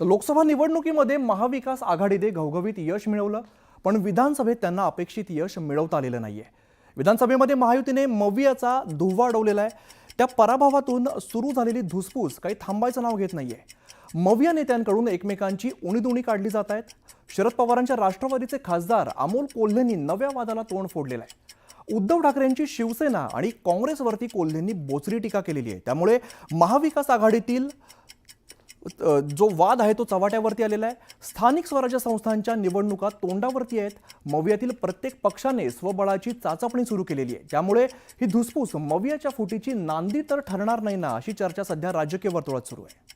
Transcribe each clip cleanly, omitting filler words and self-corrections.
तर लोकसभा निवडणुकीमध्ये महाविकास आघाडीने घवघवीत यश मिळवलं, पण विधानसभेत त्यांना अपेक्षित यश मिळवता आलेलं नाहीये। विधानसभेमध्ये महायुतीने मवियाचा धुव्वा उडवलेला आहे। त्या पराभवातून सुरू झालेली धुसफूस काही थांबायचं नाव घेत नाहीये। मविया नेत्यांकडून एकमेकांची उणीधुणी काढली जात आहेत। शरद पवारांच्या राष्ट्रवादीचे खासदार अमोल कोल्हेंनी नव्या वादाला तोंड फोडलेलं आहे। उद्धव ठाकरेंची शिवसेना आणि काँग्रेसवरती कोल्हेंनी बोचरी टीका केलेली आहे। त्यामुळे महाविकास आघाडीतील जो वाद आहे तो चव्हाट्यावरती आलेला आहे। स्थानिक स्वराज्य संस्थांच्या निवडणुका तोंडावरती आहेत। मवियातील प्रत्येक पक्षाने स्वबळाची चाचपणी सुरू केलेली आहे। त्यामुळे ही धुसफूस मवियाच्या फुटीची नांदी तर ठरणार नाही ना, अशी चर्चा सध्या राजकीय वर्तुळात सुरू आहे।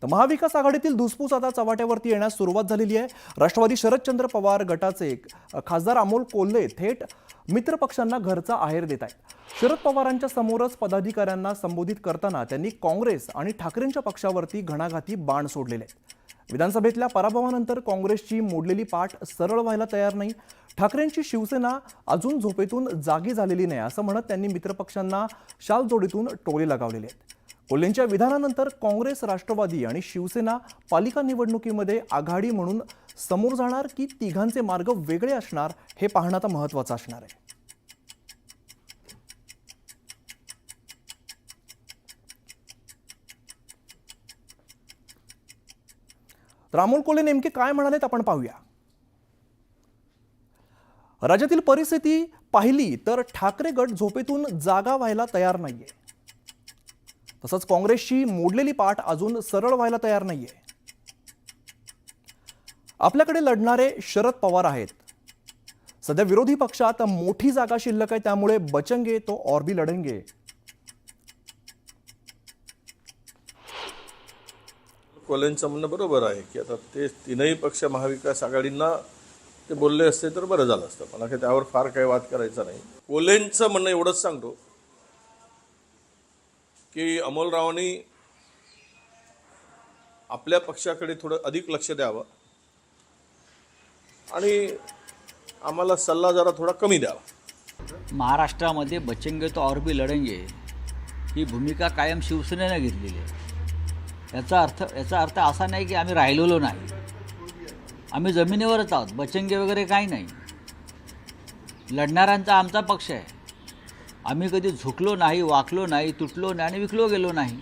तर महाविकास आघाडीतील धुसफूस आता चव्हाट्यावरती येण्यास सुरुवात झालेली आहे। राष्ट्रवादी शरदचंद्र पवार गटाचे खासदार अमोल कोल्हे थेट मित्र पक्षांना घरचा आहेर देत आहेत। शरद पवारांच्या समोरच पदाधिकाऱ्यांना संबोधित करताना त्यांनी काँग्रेस आणि ठाकरेंच्या पक्षावरती घणाघाती बाण सोडलेले आहेत। विधानसभेतल्या पराभवानंतर काँग्रेसची मोडलेली पाठ सरळ व्हायला तयार नाही। ठाकरेंची शिवसेना अजून झोपेतून जागी झालेली नाही असं म्हणत त्यांनी मित्रपक्षांना शाल जोडीतून टोले लगावलेले आहेत। कोल्हेंच्या विधानानंतर काँग्रेस, राष्ट्रवादी आणि शिवसेना पालिका निवडणुकीमध्ये आघाडी म्हणून समोर जाणार की तिघांचे मार्ग वेगळे असणार हे पाहणं आता महत्त्वाचं असणार आहे। तर अमोल कोल्हे नेमके काय म्हणालेत आपण पाहूया। राज्यातील परिस्थिती पाहिली तर ठाकरे गट झोपेतून जागा व्हायला तयार नाहीये। तसंच काँग्रेसची मोडलेली पाठ अजून सरळ व्हायला तयार नाहीये। आपल्याकडे लढणारे शरद पवार आहेत। सध्या विरोधी पक्षात मोठी जागा शिल्लक आहे, त्यामुळे बचेंगे तो और भी लढेंगे। कोल्हेंचं म्हणणं बरोबर आहे की आता ते तीनही पक्ष महाविकास आघाडींना ते बोलले असते तर बरं झालं असतं। मला काही त्यावर फार काही वाद करायचा नाही। कोल्हेंचं म्हणणं एवढंच सांगतो की अमोलरावांनी आपल्या पक्षाकडे थोडं अधिक लक्ष द्यावं आणि आम्हाला सल्ला जरा थोडा कमी द्यावा। महाराष्ट्रामध्ये बचेंगे तो और भी लढेंगे ही भूमिका कायम शिवसेनेने घेतलेली आहे। याचा अर्थ असा नाही की आम्ही राहिलेलो नाही, आम्ही जमिनीवरच आहोत। बचेंगे वगैरे काही नाही, लढणाऱ्यांचा आमचा पक्ष आहे। आम्ही कधी झुकलो नाही, वाकलो नाही, तुटलो नाही आणि विकलो गेलो नाही।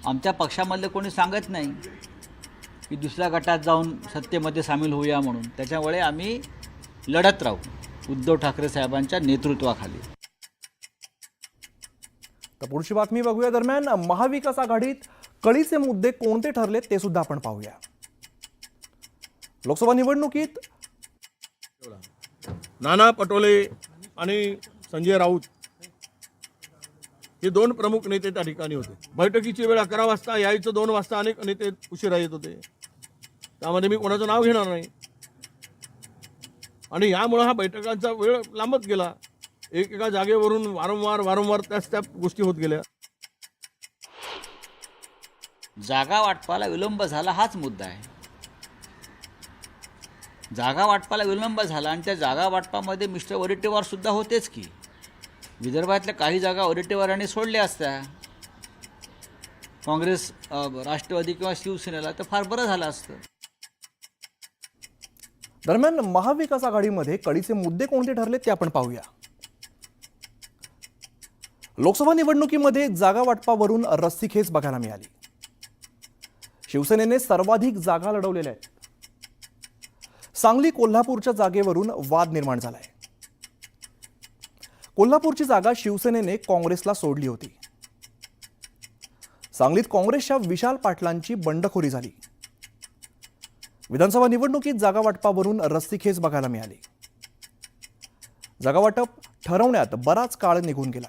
आमच्या पक्षामधले कोणी सांगत नाही की दुसऱ्या गटात जाऊन सत्तेमध्ये सामील होऊया म्हणून। त्याच्यामुळे आम्ही लढत राहू उद्धव ठाकरे साहेबांच्या नेतृत्वाखाली। तर पुढची बातमी बघूया। दरम्यान महाविकास आघाडीत कळीचे मुद्दे कोणते ठरलेत ते सुद्धा आपण पाहूया। लोकसभा निवडणुकीत नाना पटोले आणि संजय राऊत हे दोन प्रमुख नेते त्या ठिकाणी होते। बैठकीची वेळ 11 वाजता, यायचं 2 वाजता। अनेक नेते उशिरा येत होते, त्यामध्ये मी कोणाचं नाव घेणार नाही। आणि यामुळे हा बैठकांचा वेळ लांबत गेला। एका जागेवरून वारंवार त्या गोष्टी होत गेल्या। जागा वाटपाला विलंब झाला हाच मुद्दा आहे। जागा वाटपाला विलंब झाला आणि त्या जागा वाटपामध्ये मिस्टर वडेट्टीवार सुद्धा होतेच की। विदर्भातल्या काही जागा वडेट्टीवारांनी सोडल्या असत्या काँग्रेस, राष्ट्रवादी किंवा शिवसेनेला, तर फार बरं झालं असतं। दरम्यान महाविकास आघाडीमध्ये कळीचे मुद्दे कोणते ठरले ते आपण पाहूया। लोकसभा निवडणुकीमध्ये जागा वाटपावरून रस्सीखेच बघायला मिळाली। शिवसेनेने सर्वाधिक जागा लढवलेल्या आहेत। सांगली कोल्हापूरच्या जागेवरून वाद निर्माण झालाय। कोल्हापूरची जागा शिवसेनेने काँग्रेसला सोडली होती। सांगलीत काँग्रेसच्या विशाल पाटलांची बंडखोरी झाली। विधानसभा निवडणुकीत जागा वाटपावरून रस्सीखेच बघायला मिळाली। जागा वाटप ठरवण्यात बराच काळ निघून गेला।